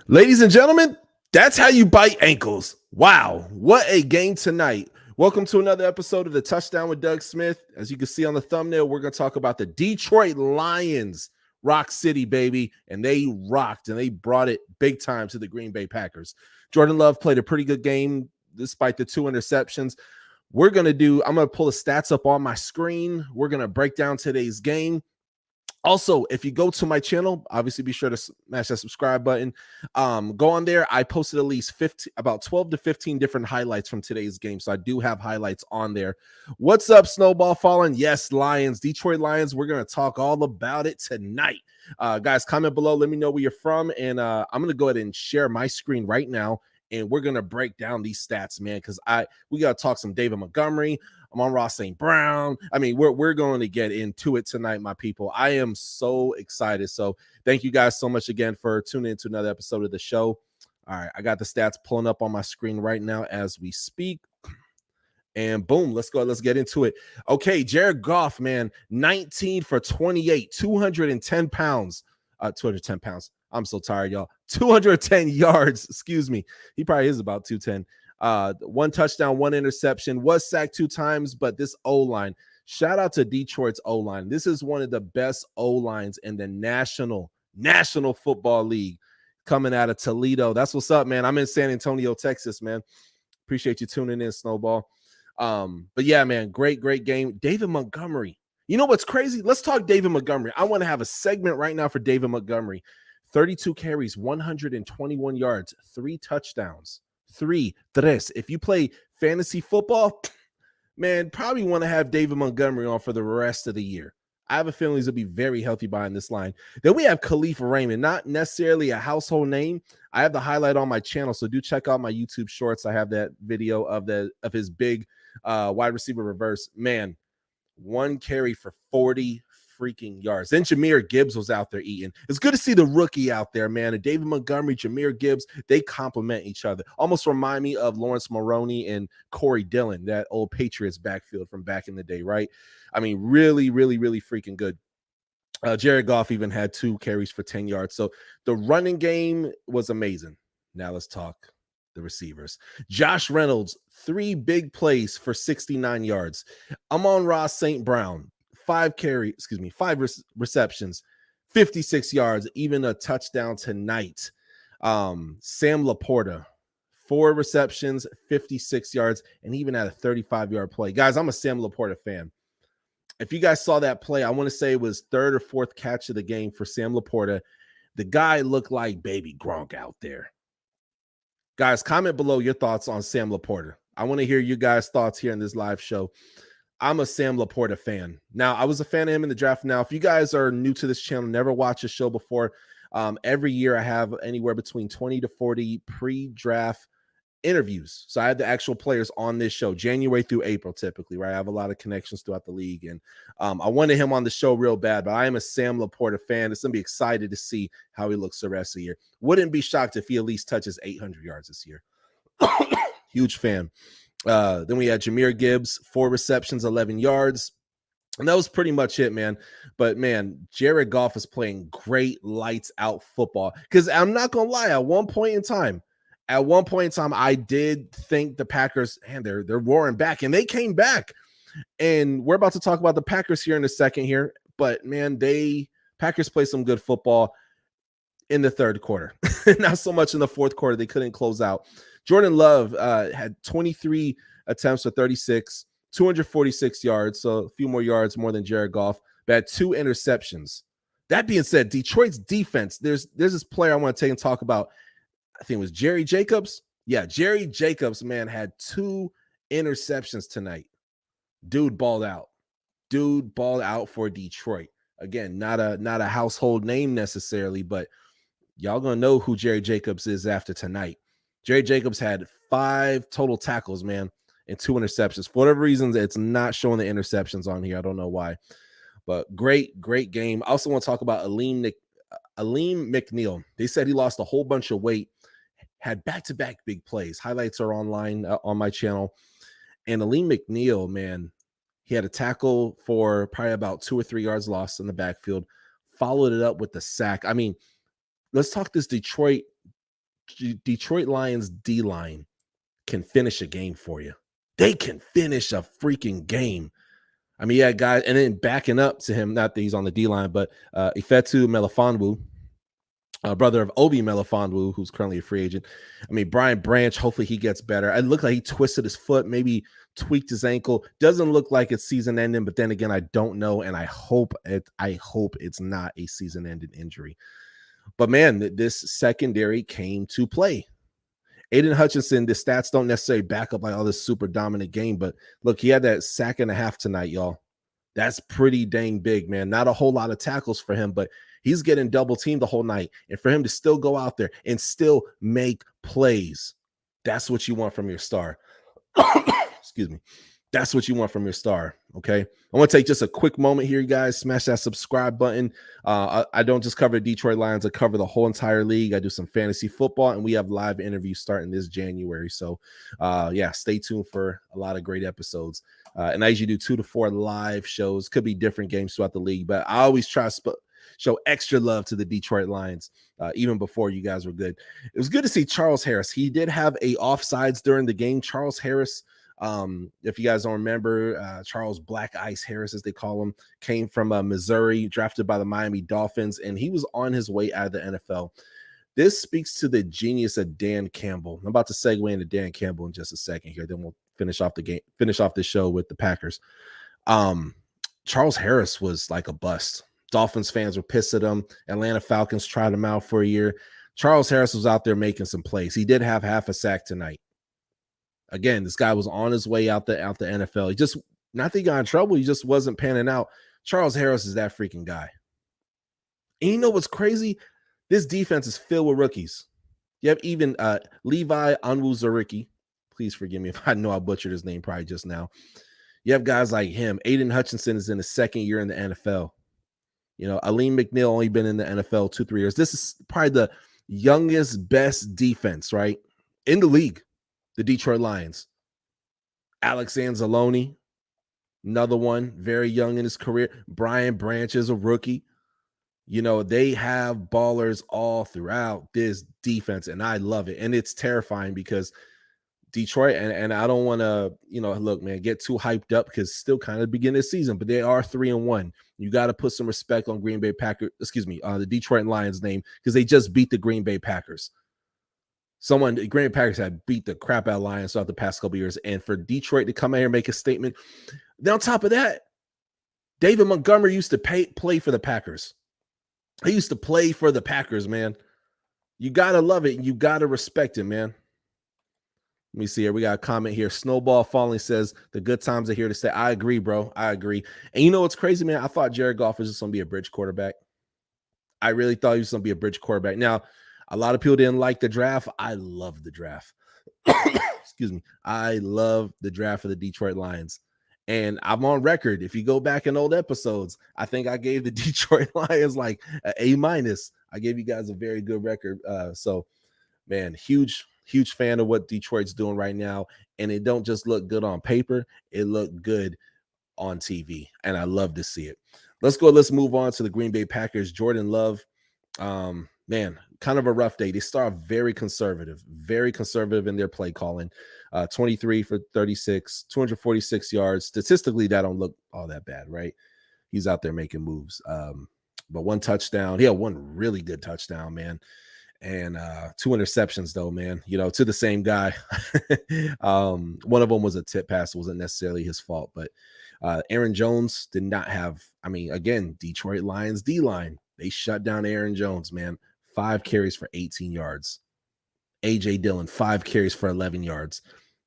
Ladies and gentlemen, that's how you bite ankles. Wow, what a game tonight. Welcome to another episode of the Touchdown with Doug Smith. As you can see on the thumbnail, we're going to talk about the Detroit Lions, Rock City, baby. And they rocked and they brought it big time to the Green Bay Packers. Jordan Love played a pretty good game despite the 2 interceptions. I'm going to pull the stats up on my screen. We're going to break down today's game. Also, if you go to my channel, obviously be sure to smash that subscribe button. Go on there. I posted at least about 12 to 15 different highlights from today's game. So I do have highlights on there. What's up, Snowball Falling? Yes, Lions, Detroit Lions. We're going to talk all about it tonight. Guys, comment below. Let me know where you're from. And I'm going to go ahead and share my screen right now. And we're going to break down these stats, man, because we got to talk some David Montgomery. I'm on Ross St. Brown. I mean, we're going to get into it tonight, my people. I am so excited. So thank you guys so much again for tuning into another episode of the show. All right, I got the stats pulling up on my screen right now as we speak. And boom, let's go. Let's get into it. Okay, Jared Goff, man, 19 for 28, 210 pounds. 210 pounds. I'm so tired, y'all. 210 yards. Excuse me. He probably is about 210. 1 touchdown, 1 interception, was sacked 2 times, but this O-line, shout out to Detroit's O-line. This is one of the best O-lines in the National Football League coming out of Toledo. That's what's up, man. I'm in San Antonio, Texas, man. Appreciate you tuning in, Snowball. But yeah, man, great game. David Montgomery. You know what's crazy? Let's talk David Montgomery. I want to have a segment right now for David Montgomery. 32 carries, 121 yards, 3 touchdowns. 3. If you play fantasy football, man, probably want to have David Montgomery on for the rest of the year. I have a feeling he's going to be very healthy behind this line. Then we have Khalif Raymond, not necessarily a household name. I have the highlight on my channel, so do check out my YouTube shorts. I have that video of his big wide receiver reverse. Man, 1 carry for 40 freaking yards. Then Jahmyr Gibbs was out there eating. It's good to see the rookie out there, man. And David Montgomery, Jahmyr Gibbs, they complement each other. Almost remind me of Lawrence Maroney and Corey Dillon, that old Patriots backfield from back in the day, right? I mean, really freaking good. Jared Goff even had 2 carries for 10 yards. So the running game was amazing. Now let's talk the receivers. Josh Reynolds, 3 big plays for 69 yards. I'm on Ross St. Brown. 5 receptions, 56 yards, even a touchdown tonight. Sam Laporta, 4 receptions, 56 yards, and even had a 35-yard play. Guys, I'm a Sam Laporta fan. If you guys saw that play, I want to say it was 3rd or 4th catch of the game for Sam Laporta. The guy looked like baby Gronk out there. Guys, comment below your thoughts on Sam Laporta. I want to hear you guys' thoughts here in this live show. I'm a Sam Laporta fan. Now, I was a fan of him in the draft. Now, if you guys are new to this channel, never watched the show before, every year I have anywhere between 20 to 40 pre-draft interviews. So I had the actual players on this show, January through April, typically, right? I have a lot of connections throughout the league. And I wanted him on the show real bad, but I am a Sam Laporta fan. It's going to be excited to see how he looks the rest of the year. Wouldn't be shocked if he at least touches 800 yards this year. Huge fan. Then we had Jahmyr Gibbs, 4 receptions, 11 yards. And that was pretty much it, man. But, man, Jared Goff is playing great lights out football. Because I'm not going to lie, at one point in time, I did think the Packers, man, they're roaring back. And they came back. And we're about to talk about the Packers here in a second here. But, man, Packers play some good football in the 3rd quarter. Not so much in the 4th quarter. They couldn't close out. Jordan Love had 23 attempts for 36, 246 yards, so a few more yards more than Jared Goff, but had 2 interceptions. That being said, Detroit's defense, there's this player I want to take and talk about. I think it was Jerry Jacobs. Yeah, Jerry Jacobs, man, had 2 interceptions tonight. Dude balled out for Detroit. Again, not a household name necessarily, but y'all gonna know who Jerry Jacobs is after tonight. Jerry Jacobs had 5 total tackles, man, and 2 interceptions. For whatever reasons, it's not showing the interceptions on here. I don't know why. But great game. I also want to talk about Aleem McNeil. They said he lost a whole bunch of weight, had back-to-back big plays. Highlights are online on my channel. And Aleem McNeil, man, he had a tackle for probably about 2 or 3 yards lost in the backfield, followed it up with the sack. I mean, let's talk this Detroit Detroit Lions D-line can finish a game for you. They can finish a freaking game. I mean, yeah, guys, and then backing up to him, not that he's on the D-line, but Ifeatu Melifonwu, brother of Obi Melifonwu, who's currently a free agent. I mean, Brian Branch, hopefully he gets better. It looked like he twisted his foot, maybe tweaked his ankle. Doesn't look like it's season ending, but then again, I don't know, and I hope it's not a season ending injury. But man, this secondary came to play. Aiden Hutchinson, the stats don't necessarily back up like all this super dominant game, but look, he had that sack and a half tonight, y'all. That's pretty dang big, man. Not a whole lot of tackles for him, but he's getting double teamed the whole night. And for him to still go out there and still make plays, that's what you want from your star. Excuse me. That's what you want from your star. Okay. I want to take just a quick moment here, you guys. Smash that subscribe button. I don't just cover the Detroit Lions. I cover the whole entire league. I do some fantasy football, and we have live interviews starting this January. So, yeah, stay tuned for a lot of great episodes. And I usually do 2 to 4 live shows. Could be different games throughout the league, but I always try to show extra love to the Detroit Lions, even before you guys were good. It was good to see Charles Harris. He did have a offsides during the game. Charles Harris, if you guys don't remember, Charles Black Ice Harris, as they call him, came from Missouri, drafted by the Miami Dolphins, and he was on his way out of the NFL. This speaks to the genius of Dan Campbell. I'm about to segue into Dan Campbell in just a second here. Then we'll finish off the show with the Packers. Charles Harris was like a bust. Dolphins fans were pissed at him. Atlanta Falcons tried him out for a year. Charles Harris was out there making some plays. He did have half a sack tonight. Again, this guy was on his way out the NFL. He just, not that he got in trouble, he just wasn't panning out. Charles Harris is that freaking guy. And you know what's crazy? This defense is filled with rookies. You have even Levi Onwuzurike. Please forgive me if I know I butchered his name probably just now. You have guys like him. Aiden Hutchinson is in his second year in the NFL. You know, Aleem McNeil only been in the NFL 2-3 years. This is probably the youngest, best defense, right, in the league. The Detroit Lions. Alex Anzalone, another one, very young in his career. Brian Branch is a rookie. You know, they have ballers all throughout this defense, and I love it. And it's terrifying because Detroit, and I don't want to, you know, look, man, get too hyped up because it's still kind of beginning of the season, but they are 3-1. You got to put some respect on the Detroit Lions name, because they just beat the Green Bay Packers. The Green Bay Packers had beat the crap out of Lions throughout the past couple of years, and for Detroit to come out here and make a statement. Then on top of that, David Montgomery used to play for the Packers. He used to play for the Packers, man. You got to love it. You got to respect him, man. Let me see here. We got a comment here. Snowball Falling says, the good times are here to stay. I agree, bro. I agree. And you know what's crazy, man? I thought Jared Goff was just going to be a bridge quarterback. I really thought he was going to be a bridge quarterback. Now, a lot of people didn't like the draft. I love the draft. Excuse me. I love the draft of the Detroit Lions. And I'm on record. If you go back in old episodes, I think I gave the Detroit Lions like an A-. I gave you guys a very good record. So, man, huge fan of what Detroit's doing right now. And it don't just look good on paper. It looked good on TV. And I love to see it. Let's move on to the Green Bay Packers. Jordan Love, man, kind of a rough day. They start very conservative in their play calling. 23 for 36, 246 yards. Statistically, that don't look all that bad, right? He's out there making moves. But one touchdown. He had one really good touchdown, man. And 2 interceptions, though, man, you know, to the same guy. One of them was a tip pass. It wasn't necessarily his fault, but Aaron Jones did not have, I mean, again, Detroit Lions D-line. They shut down Aaron Jones, man. 5 carries for 18 yards. A.J. Dillon, 5 carries for 11 yards.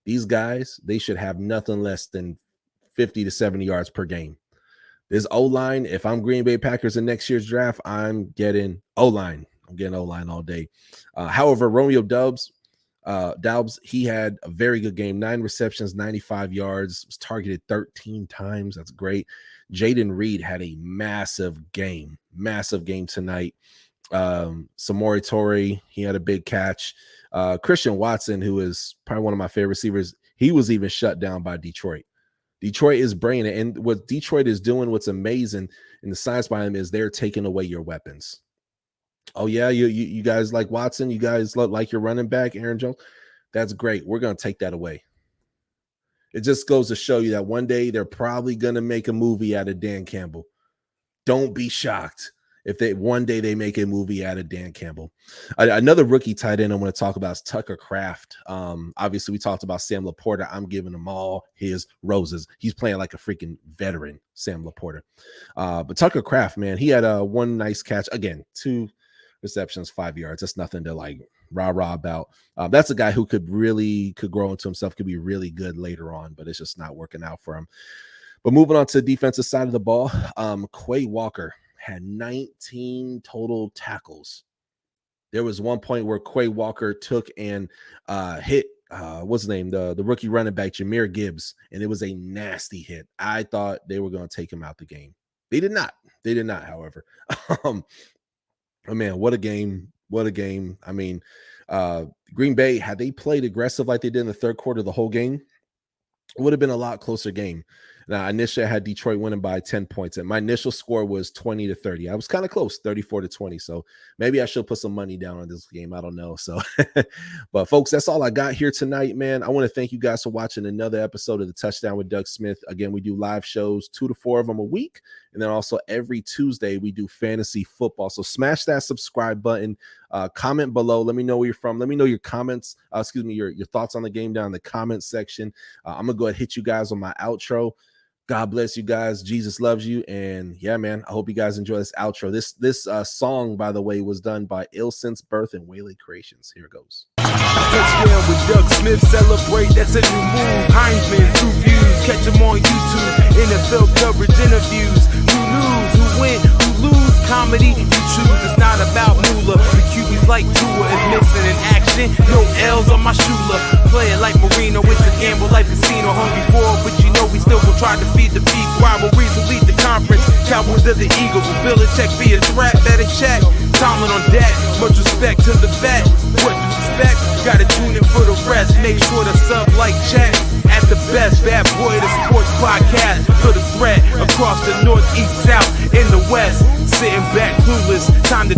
These guys, they should have nothing less than 50 to 70 yards per game. This O-line, if I'm Green Bay Packers in next year's draft, I'm getting O-line. I'm getting O-line all day. However, Romeo Doubs, he had a very good game. 9 receptions, 95 yards, was targeted 13 times. That's great. Jaden Reed had a massive game tonight. Samori Torrey, he had a big catch. Christian Watson, who is probably one of my favorite receivers, he was even shut down by Detroit. Detroit is bringing it. And what Detroit is doing, what's amazing in the science behind them, is they're taking away your weapons. Oh yeah, you guys like Watson? You guys like your running back, Aaron Jones? That's great. We're gonna take that away. It just goes to show you that one day they're probably gonna make a movie out of Dan Campbell. Don't be shocked if one day they make a movie out of Dan Campbell. Another rookie tight end I want to talk about is Tucker Kraft. Obviously, we talked about Sam Laporta. I'm giving him all his roses. He's playing like a freaking veteran, Sam Laporta. But Tucker Kraft, man, he had one nice catch. Again, 2 receptions, 5 yards. That's nothing to like rah-rah about. That's a guy who could grow into himself, could be really good later on, but it's just not working out for him. But moving on to the defensive side of the ball, Quay Walker had 19 total tackles. There was one point where Quay Walker took and hit, what's his name, the rookie running back, Jahmyr Gibbs, and it was a nasty hit. I thought they were going to take him out the game. They did not. They did not, however. Oh, man, what a game. What a game. I mean, Green Bay, had they played aggressive like they did in the third quarter the whole game, it would have been a lot closer game. Now, initially, I had Detroit winning by 10 points, and my initial score was 20-30. I was kind of close, 34-20. So maybe I should put some money down on this game. I don't know. So, but folks, that's all I got here tonight, man. I want to thank you guys for watching another episode of the Touchdown with Doug Smith. Again, we do live shows, 2 to 4 of them a week. And then also every Tuesday, we do fantasy football. So smash that subscribe button, comment below. Let me know where you're from. Let me know your comments, your thoughts on the game down in the comment section. I'm going to go ahead and hit you guys on my outro. God bless you guys. Jesus loves you. And yeah, man, I hope you guys enjoy this outro. This song, by the way, was done by Ill Since Birth and Waylay Creations. Here it goes. Touchdown with Doug Smith, celebrate, that's a new move. Heisman, 2 views, catch them on YouTube. NFL coverage, interviews, who lose, who win, who lose. Comedy, you choose, it's not about moolah. The QB's like Tua is missing in action. No L's on my shooter. Play it like Marino, it's a gamble like casino. Hungry for it, but you know we still gon' try to feed the people. Rivalries will lead the conference. Cowboys of the Eagles. Will Belichick be a threat? Better check. Tomlin on deck. Much respect to the vet. What to expect? Gotta tune in for the rest. Make sure to sub, like, check. At the best, Bad Boy, the sports podcast. For the threat across the north, east, south, in the west. Sitting back clueless. Time to